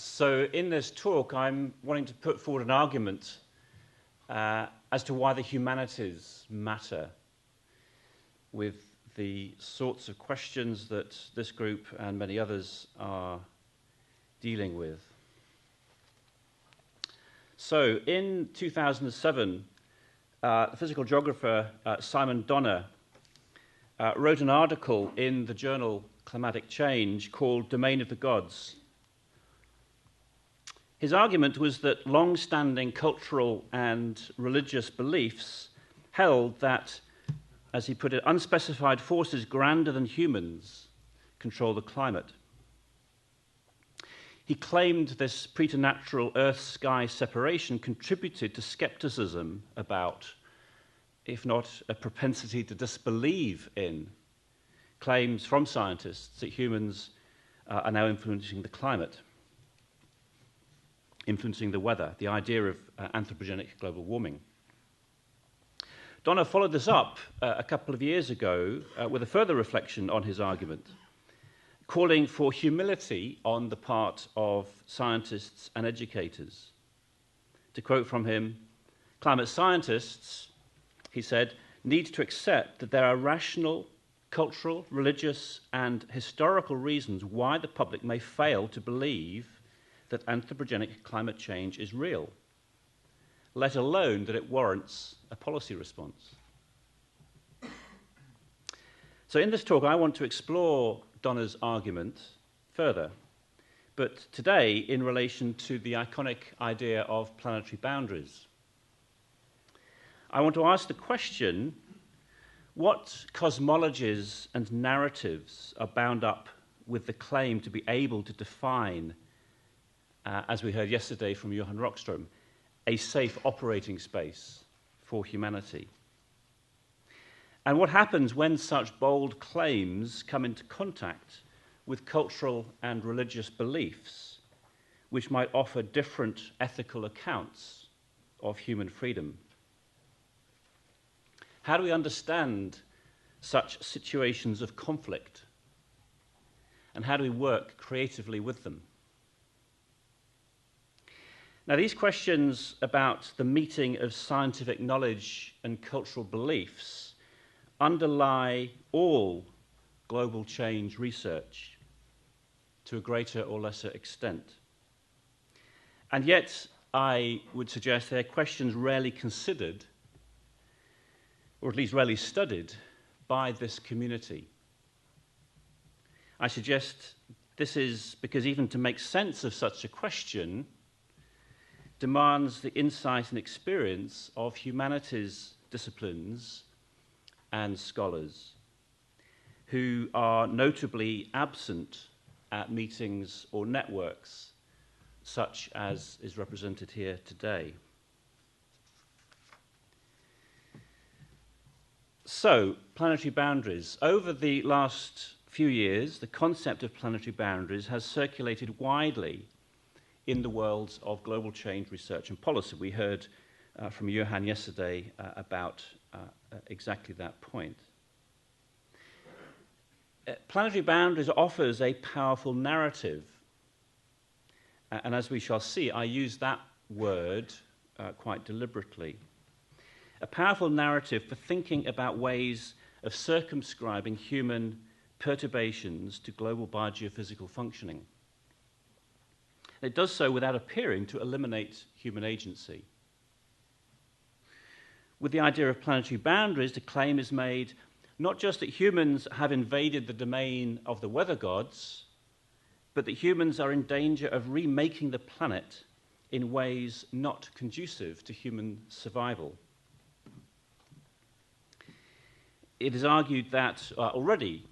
So in this talk, I'm wanting to put forward an argument as to why the humanities matter with the sorts of questions that this group and many others are dealing with. So in 2007, the physical geographer Simon Donner wrote an article in the journal Climatic Change called Domain of the Gods. His argument was that long-standing cultural and religious beliefs held that, as he put it, unspecified forces grander than humans control the climate. He claimed this preternatural Earth-sky separation contributed to skepticism about, if not a propensity to disbelieve in, claims from scientists that humans are now influencing the climate, influencing the weather, the idea of anthropogenic global warming. Donner followed this up a couple of years ago with a further reflection on his argument, calling for humility on the part of scientists and educators. To quote from him, climate scientists, he said, need to accept that there are rational, cultural, religious, and historical reasons why the public may fail to believe that anthropogenic climate change is real, let alone that it warrants a policy response. So in this talk, I want to explore Donner's argument further, but today in relation to the iconic idea of planetary boundaries. I want to ask the question, what cosmologies and narratives are bound up with the claim to be able to define, as we heard yesterday from Johan Rockström, a safe operating space for humanity? And what happens when such bold claims come into contact with cultural and religious beliefs, which might offer different ethical accounts of human freedom? How do we understand such situations of conflict? And how do we work creatively with them? Now, these questions about the meeting of scientific knowledge and cultural beliefs underlie all global change research to a greater or lesser extent. And yet, I would suggest they're questions rarely considered, or at least rarely studied, by this community. I suggest this is because even to make sense of such a question demands the insight and experience of humanities disciplines and scholars who are notably absent at meetings or networks such as is represented here today. So, planetary boundaries. Over the last few years, the concept of planetary boundaries has circulated widely in the worlds of global change research and policy. We heard from Johan yesterday about exactly that point. Planetary boundaries offers a powerful narrative, and as we shall see, I use that word quite deliberately. A powerful narrative for thinking about ways of circumscribing human perturbations to global biogeophysical functioning. It does so without appearing to eliminate human agency. With the idea of planetary boundaries, the claim is made not just that humans have invaded the domain of the weather gods, but that humans are in danger of remaking the planet in ways not conducive to human survival. It is argued that already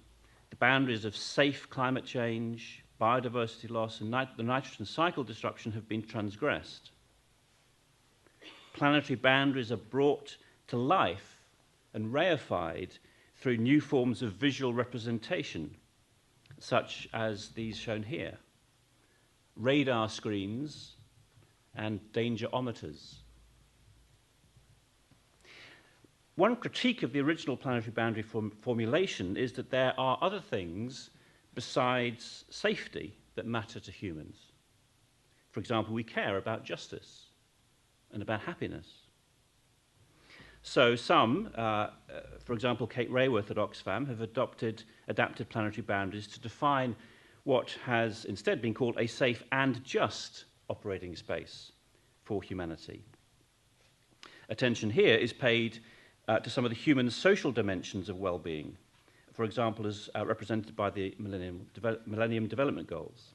the boundaries of safe climate change, biodiversity loss, and the nitrogen cycle disruption have been transgressed. Planetary boundaries are brought to life and reified through new forms of visual representation, such as these shown here, radar screens and dangerometers. One critique of the original planetary boundary formulation is that there are other things besides safety that matter to humans. For example, we care about justice and about happiness. So some, for example, Kate Raworth at Oxfam, have adapted planetary boundaries to define what has instead been called a safe and just operating space for humanity. Attention here is paid to some of the human social dimensions of well-being, for example, as represented by the Millennium Development Goals.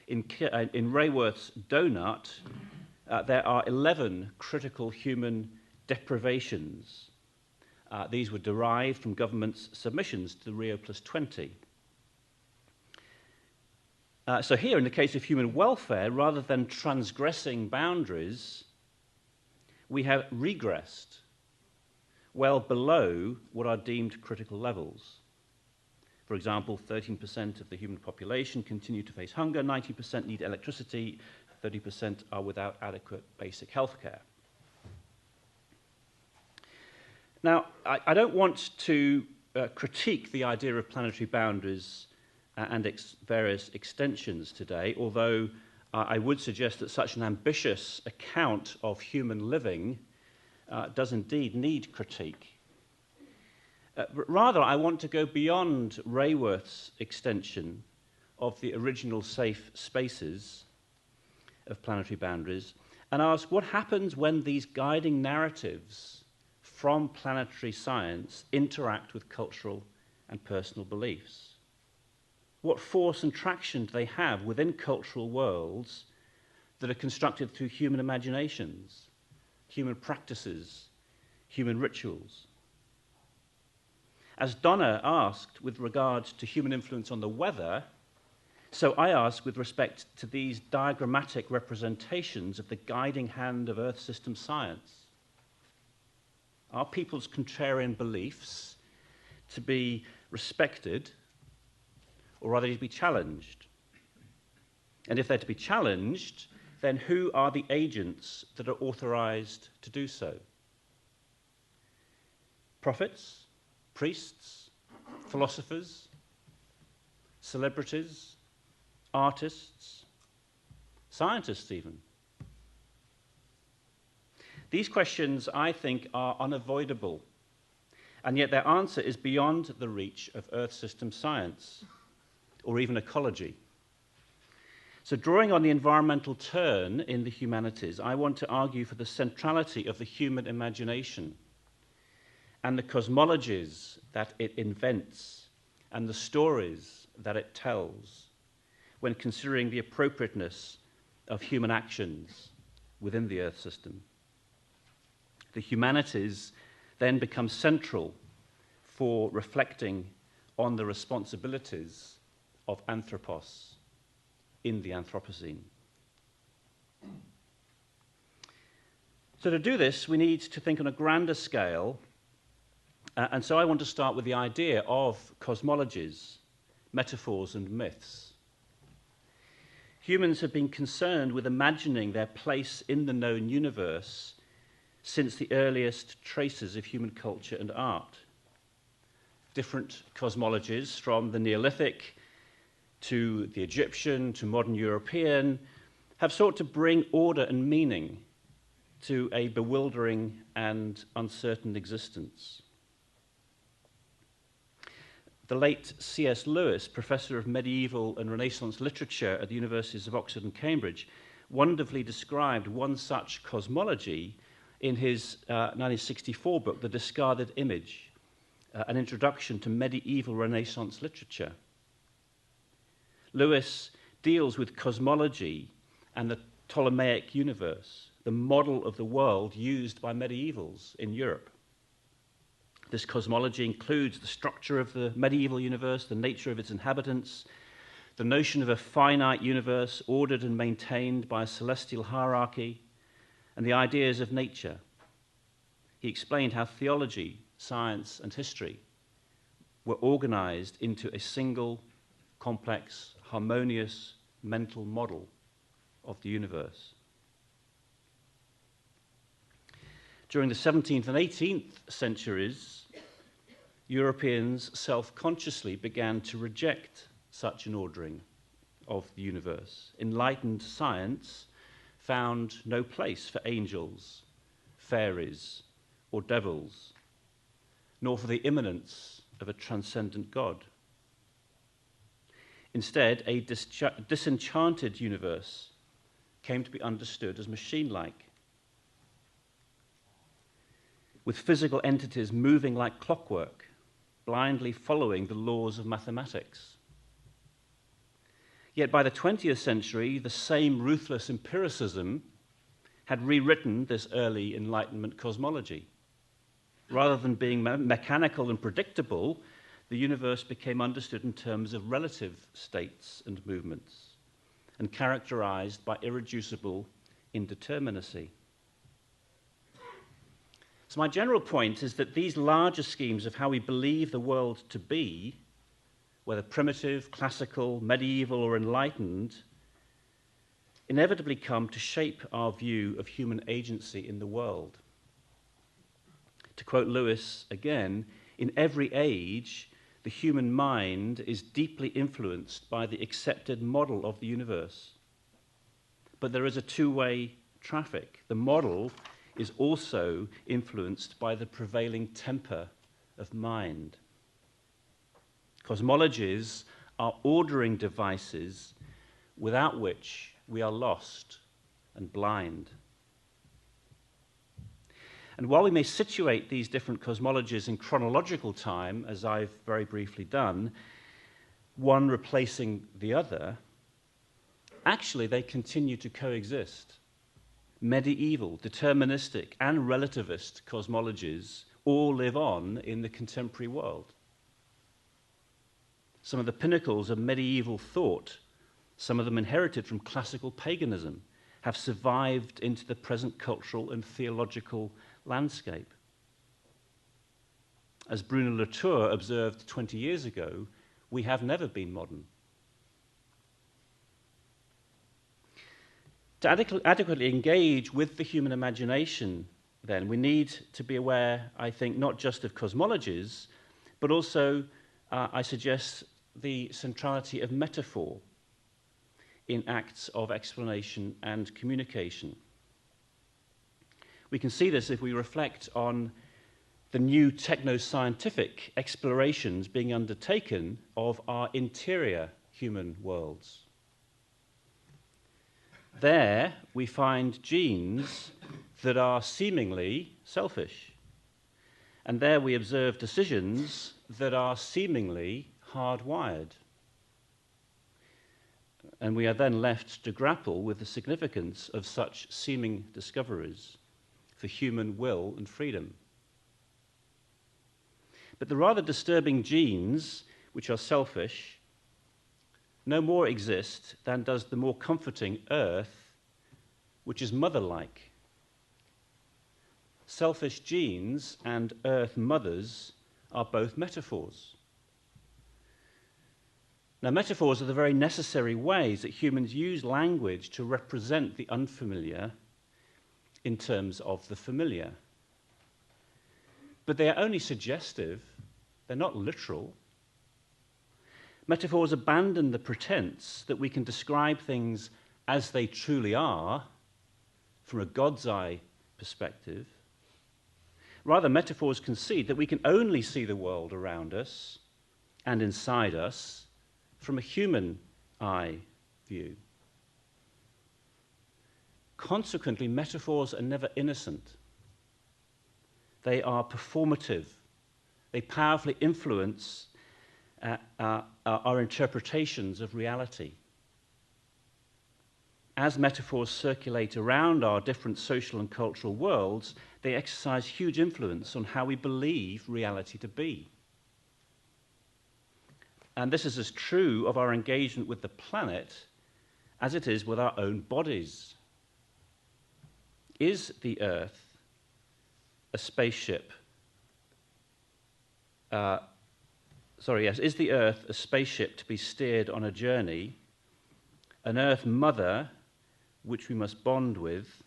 In Raworth's donut, there are 11 critical human deprivations. These were derived from governments' submissions to the Rio+20. So here, in the case of human welfare, rather than transgressing boundaries, we have regressed well below what are deemed critical levels. For example, 13% of the human population continue to face hunger, 90% need electricity, 30% are without adequate basic health care. Now, I don't want to critique the idea of planetary boundaries and various extensions today, although I would suggest that such an ambitious account of human living does indeed need critique. Rather, I want to go beyond Raworth's extension of the original safe spaces of planetary boundaries and ask what happens when these guiding narratives from planetary science interact with cultural and personal beliefs. What force and traction do they have within cultural worlds that are constructed through human imaginations, human practices, human rituals? As Donna asked with regard to human influence on the weather, so I ask with respect to these diagrammatic representations of the guiding hand of Earth system science. Are people's contrarian beliefs to be respected, or are they to be challenged? And if they're to be challenged, then who are the agents that are authorized to do so? Prophets, priests, philosophers, celebrities, artists, scientists even? These questions, I think, are unavoidable, and yet their answer is beyond the reach of Earth system science, or even ecology. So drawing on the environmental turn in the humanities, I want to argue for the centrality of the human imagination and the cosmologies that it invents and the stories that it tells when considering the appropriateness of human actions within the Earth system. The humanities then become central for reflecting on the responsibilities of anthropos in the Anthropocene. So to do this, we need to think on a grander scale, and so I want to start with the idea of cosmologies, metaphors, and myths. Humans have been concerned with imagining their place in the known universe since the earliest traces of human culture and art. Different cosmologies, from the Neolithic to the Egyptian to modern European, have sought to bring order and meaning to a bewildering and uncertain existence. The late C.S. Lewis, professor of medieval and Renaissance literature at the Universities of Oxford and Cambridge, wonderfully described one such cosmology in his 1964 book, The Discarded Image, an introduction to medieval Renaissance literature. Lewis deals with cosmology and the Ptolemaic universe, the model of the world used by medievals in Europe. This cosmology includes the structure of the medieval universe, the nature of its inhabitants, the notion of a finite universe ordered and maintained by a celestial hierarchy, and the ideas of nature. He explained how theology, science, and history were organized into a single, complex, harmonious mental model of the universe. During the 17th and 18th centuries, Europeans self-consciously began to reject such an ordering of the universe, enlightened science found no place for angels, fairies, or devils, nor for the immanence of a transcendent God. Instead, a disenchanted universe came to be understood as machine-like, with physical entities moving like clockwork, blindly following the laws of mathematics. Yet by the 20th century, the same ruthless empiricism had rewritten this early Enlightenment cosmology. Rather than being mechanical and predictable, the universe became understood in terms of relative states and movements, and characterized by irreducible indeterminacy. So my general point is that these larger schemes of how we believe the world to be, whether primitive, classical, medieval, or enlightened, inevitably come to shape our view of human agency in the world. To quote Lewis again, in every age, the human mind is deeply influenced by the accepted model of the universe. But there is a two-way traffic. The model is also influenced by the prevailing temper of mind. Cosmologies are ordering devices without which we are lost and blind. And while we may situate these different cosmologies in chronological time, as I've very briefly done, one replacing the other, actually they continue to coexist. Medieval, deterministic, and relativist cosmologies all live on in the contemporary world. Some of the pinnacles of medieval thought, some of them inherited from classical paganism, have survived into the present cultural and theological landscape. As Bruno Latour observed 20 years ago, we have never been modern. To adequately engage with the human imagination, then, we need to be aware, I think, not just of cosmologies, but also, I suggest, the centrality of metaphor in acts of explanation and communication. We can see this if we reflect on the new techno-scientific explorations being undertaken of our interior human worlds. There we find genes that are seemingly selfish, and there we observe decisions that are seemingly hardwired. And we are then left to grapple with the significance of such seeming discoveries for human will and freedom. But the rather disturbing genes, which are selfish, no more exist than does the more comforting earth, which is mother-like. Selfish genes and earth mothers are both metaphors. Now, metaphors are the very necessary ways that humans use language to represent the unfamiliar in terms of the familiar. But they are only suggestive, they're not literal. Metaphors abandon the pretense that we can describe things as they truly are from a God's eye perspective. Rather, metaphors concede that we can only see the world around us and inside us from a human eye view. Consequently, metaphors are never innocent. They are performative. They powerfully influence our interpretations of reality. As metaphors circulate around our different social and cultural worlds, they exercise huge influence on how we believe reality to be. And this is as true of our engagement with the planet as it is with our own bodies. Is the Earth a spaceship? Is the Earth a spaceship to be steered on a journey, an Earth mother which we must bond with,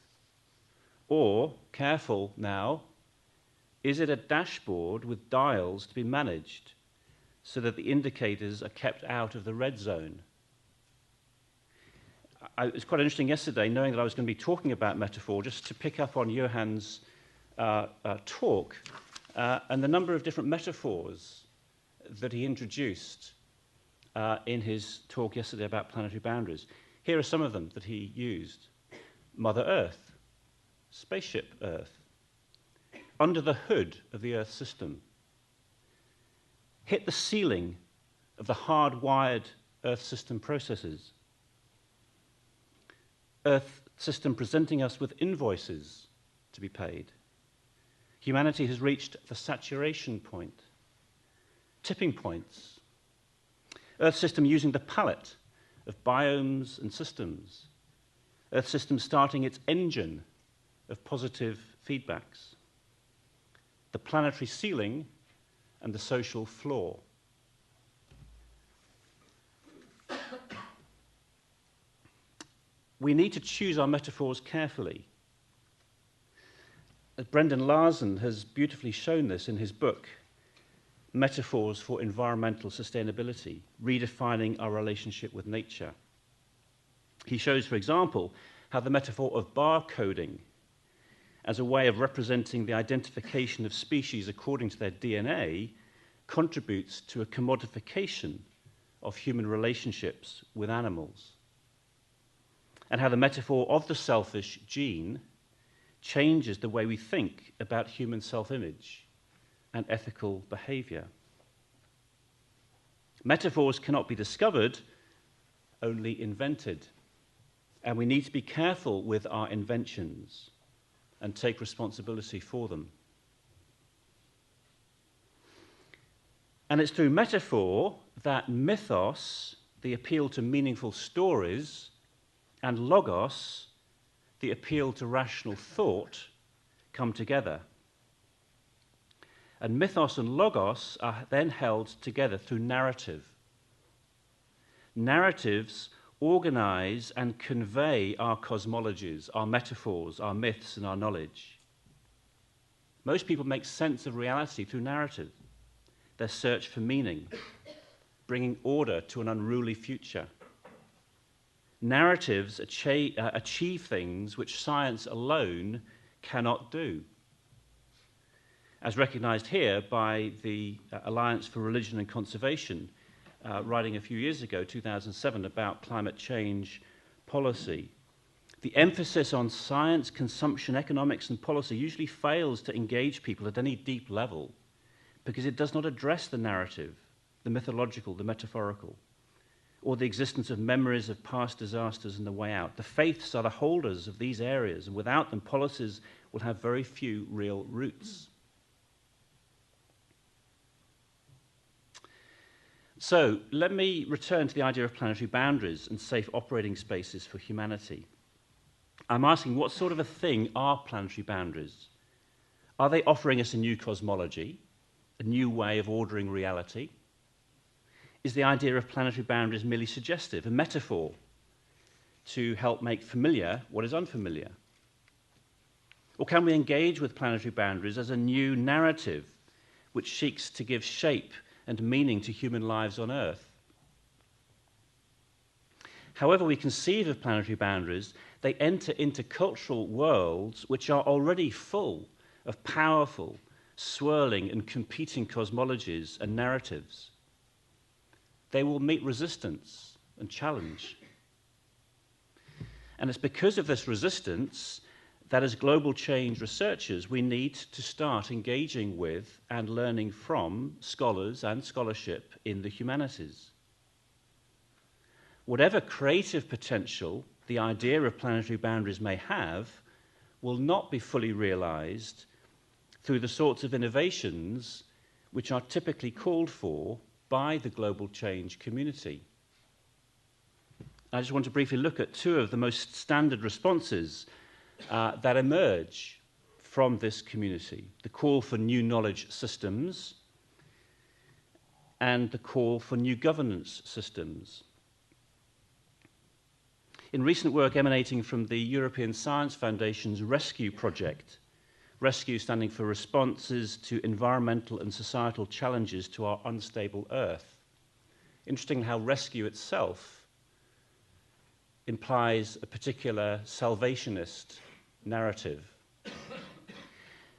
or, careful now, is it a dashboard with dials to be managed so that the indicators are kept out of the red zone? it was quite interesting yesterday, knowing that I was going to be talking about metaphor, just to pick up on Johann's talk and the number of different metaphors that he introduced in his talk yesterday about planetary boundaries. Here are some of them that he used. Mother Earth, spaceship Earth, under the hood of the Earth system, hit the ceiling of the hardwired Earth system processes, Earth system presenting us with invoices to be paid. Humanity has reached the saturation point, tipping points. Earth system using the palette of biomes and systems. Earth system starting its engine of positive feedbacks. The planetary ceiling and the social floor. We need to choose our metaphors carefully. Brendan Larsen has beautifully shown this in his book, Metaphors for Environmental Sustainability, Redefining Our Relationship with Nature. He shows, for example, how the metaphor of barcoding as a way of representing the identification of species according to their DNA contributes to a commodification of human relationships with animals. And how the metaphor of the selfish gene changes the way we think about human self-image and ethical behavior. Metaphors cannot be discovered, only invented. And we need to be careful with our inventions and take responsibility for them. And it's through metaphor that mythos, the appeal to meaningful stories, and logos, the appeal to rational thought, come together. And mythos and logos are then held together through narrative. Narratives organize and convey our cosmologies, our metaphors, our myths, and our knowledge. Most people make sense of reality through narrative, their search for meaning, bringing order to an unruly future. Narratives achieve things which science alone cannot do. As recognized here by the Alliance for Religion and Conservation, writing a few years ago, 2007, about climate change policy. The emphasis on science, consumption, economics, and policy usually fails to engage people at any deep level because it does not address the narrative, the mythological, the metaphorical, or the existence of memories of past disasters and the way out. The faiths are the holders of these areas, and without them, policies will have very few real roots. So let me return to the idea of planetary boundaries and safe operating spaces for humanity. I'm asking, what sort of a thing are planetary boundaries? Are they offering us a new cosmology, a new way of ordering reality? Is the idea of planetary boundaries merely suggestive, a metaphor to help make familiar what is unfamiliar? Or can we engage with planetary boundaries as a new narrative which seeks to give shape and meaning to human lives on Earth? However we conceive of planetary boundaries, they enter into cultural worlds which are already full of powerful, swirling and competing cosmologies and narratives. They will meet resistance and challenge. And it's because of this resistance that as global change researchers, we need to start engaging with and learning from scholars and scholarship in the humanities. Whatever creative potential the idea of planetary boundaries may have will not be fully realized through the sorts of innovations which are typically called for by the global change community. I just want to briefly look at two of the most standard responses that emerge from this community: the call for new knowledge systems and the call for new governance systems. In recent work emanating from the European Science Foundation's RESCUE project, RESCUE standing for Responses to Environmental and Societal Challenges to Our Unstable Earth. Interesting how RESCUE itself implies a particular salvationist narrative.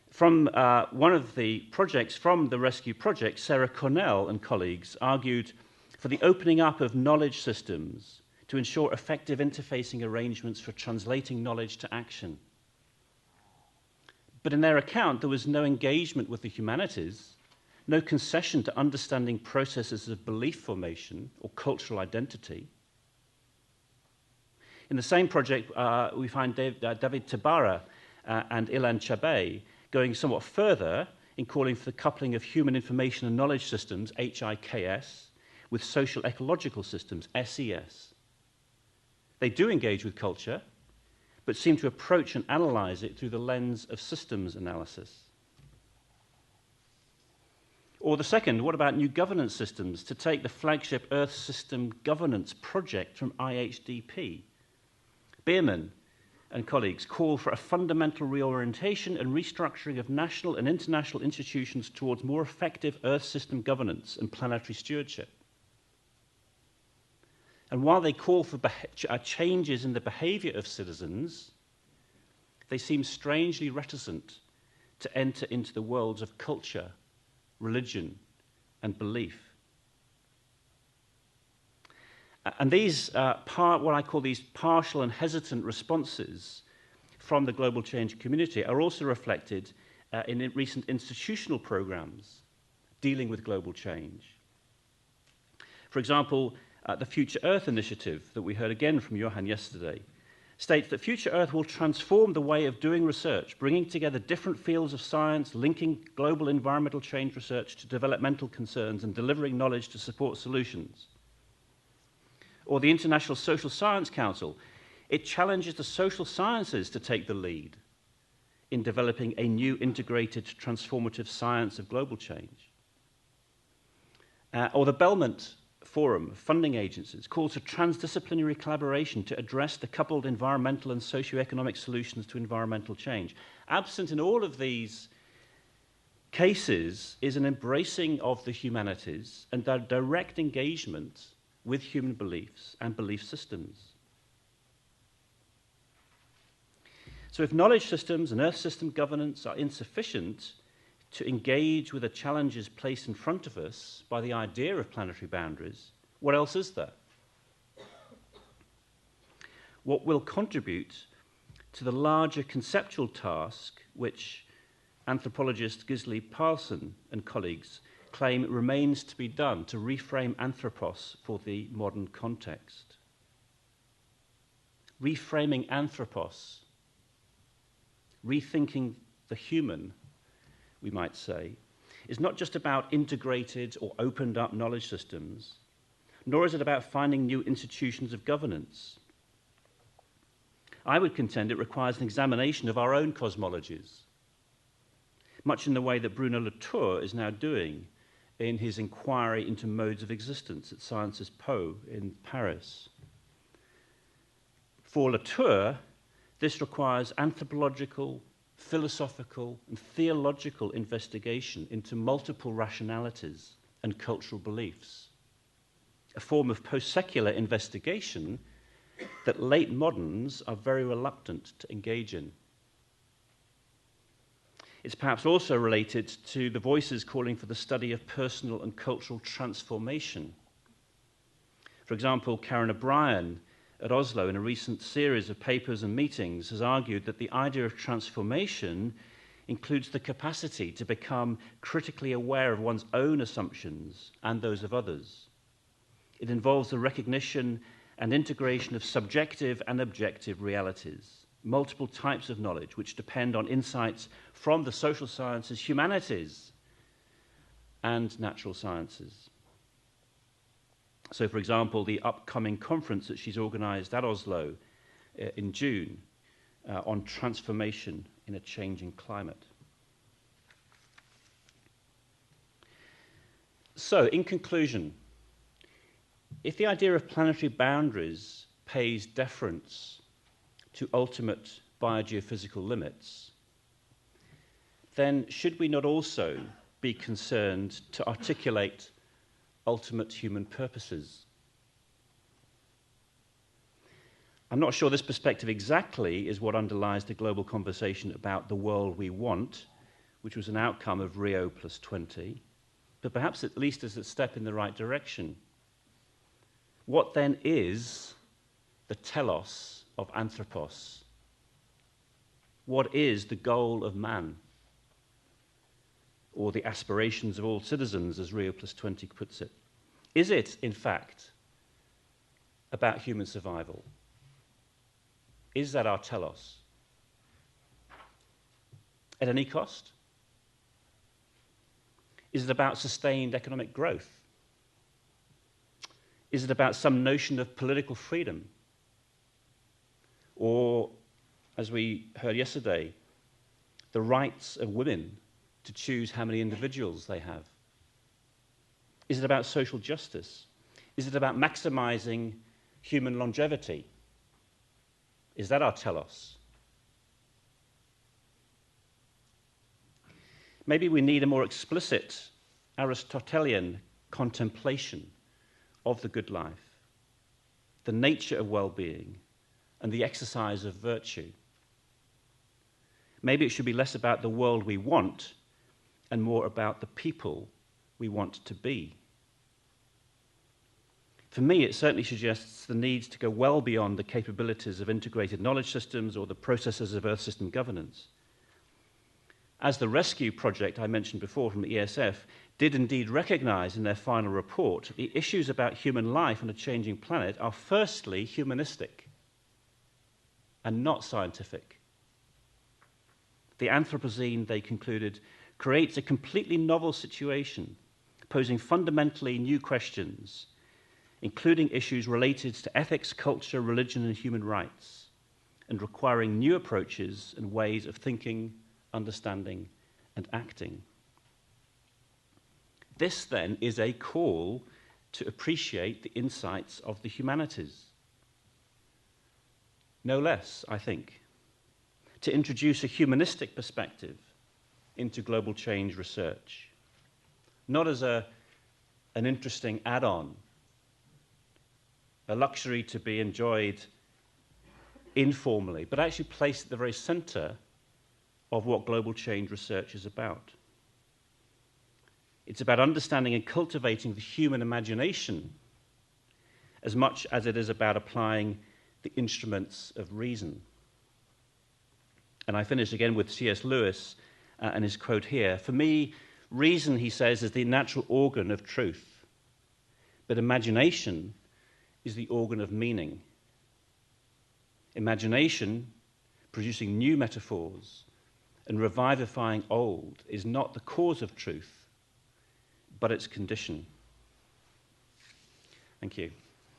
From one of the projects, from the Rescue Project, Sarah Cornell and colleagues argued for the opening up of knowledge systems to ensure effective interfacing arrangements for translating knowledge to action. But in their account, there was no engagement with the humanities, no concession to understanding processes of belief formation or cultural identity. In the same project, we find David Tabara and Ilan Chabay going somewhat further in calling for the coupling of human information and knowledge systems, HIKS, with social ecological systems, SES. They do engage with culture, but seem to approach and analyze it through the lens of systems analysis. Or the second, what about new governance systems to take the flagship Earth System Governance project from IHDP? Bierman and colleagues call for a fundamental reorientation and restructuring of national and international institutions towards more effective Earth system governance and planetary stewardship. And while they call for changes in the behavior of citizens, they seem strangely reticent to enter into the worlds of culture, religion, and belief. And these, what I call these partial and hesitant responses from the global change community are also reflected in recent institutional programs dealing with global change. For example, the Future Earth initiative that we heard again from Johan yesterday states that Future Earth will transform the way of doing research, bringing together different fields of science, linking global environmental change research to developmental concerns and delivering knowledge to support solutions. Or the International Social Science Council, it challenges the social sciences to take the lead in developing a new integrated transformative science of global change. Or the Belmont Forum of funding agencies calls for transdisciplinary collaboration to address the coupled environmental and socioeconomic solutions to environmental change. Absent in all of these cases is an embracing of the humanities and their direct engagement with human beliefs and belief systems. So if knowledge systems and Earth system governance are insufficient to engage with the challenges placed in front of us by the idea of planetary boundaries, what else is there? What will contribute to the larger conceptual task which anthropologist Gisli Parson and colleagues claim remains to be done to reframe anthropos for the modern context? Reframing anthropos, rethinking the human, we might say, is not just about integrated or opened up knowledge systems, nor is it about finding new institutions of governance. I would contend it requires an examination of our own cosmologies, much in the way that Bruno Latour is now doing in his inquiry into modes of existence at Sciences Po in Paris. For Latour, this requires anthropological, philosophical, and theological investigation into multiple rationalities and cultural beliefs, a form of post-secular investigation that late moderns are very reluctant to engage in. It's perhaps also related to the voices calling for the study of personal and cultural transformation. For example, Karen O'Brien at Oslo, in a recent series of papers and meetings, has argued that the idea of transformation includes the capacity to become critically aware of one's own assumptions and those of others. It involves the recognition and integration of subjective and objective realities, multiple types of knowledge which depend on insights from the social sciences, humanities, and natural sciences. So, for example, the upcoming conference that she's organized at Oslo in June on transformation in a changing climate. So, in conclusion, if the idea of planetary boundaries pays deference to ultimate biogeophysical limits, then should we not also be concerned to articulate ultimate human purposes? I'm not sure this perspective exactly is what underlies the global conversation about the world we want, which was an outcome of Rio plus 20, but perhaps at least as a step in the right direction. What then is the telos of anthropos? What is the goal of man? Or the aspirations of all citizens, as Rio plus 20 puts it? Is it, in fact, about human survival? Is that our telos? At any cost? Is it about sustained economic growth? Is it about some notion of political freedom? Or, as we heard yesterday, the rights of women to choose how many individuals they have? Is it about social justice? Is it about maximizing human longevity? Is that our telos? Maybe we need a more explicit Aristotelian contemplation of the good life, the nature of well-being, and the exercise of virtue. Maybe it should be less about the world we want and more about the people we want to be. For me, it certainly suggests the need to go well beyond the capabilities of integrated knowledge systems or the processes of Earth system governance. As the rescue project I mentioned before from the ESF did indeed recognize in their final report, the issues about human life on a changing planet are firstly humanistic and not scientific. The Anthropocene, they concluded, creates a completely novel situation, posing fundamentally new questions, including issues related to ethics, culture, religion, and human rights, and requiring new approaches and ways of thinking, understanding, and acting. This, then, is a call to appreciate the insights of the humanities. No less, I think. To introduce a humanistic perspective into global change research, not as an interesting add-on, a luxury to be enjoyed informally, but actually placed at the very center of what global change research is about. It's about understanding and cultivating the human imagination as much as it is about applying the instruments of reason. And I finish again with C.S. Lewis and his quote here. For me, reason, he says, is the natural organ of truth, but imagination is the organ of meaning. Imagination, producing new metaphors and revivifying old, is not the cause of truth, but its condition. Thank you.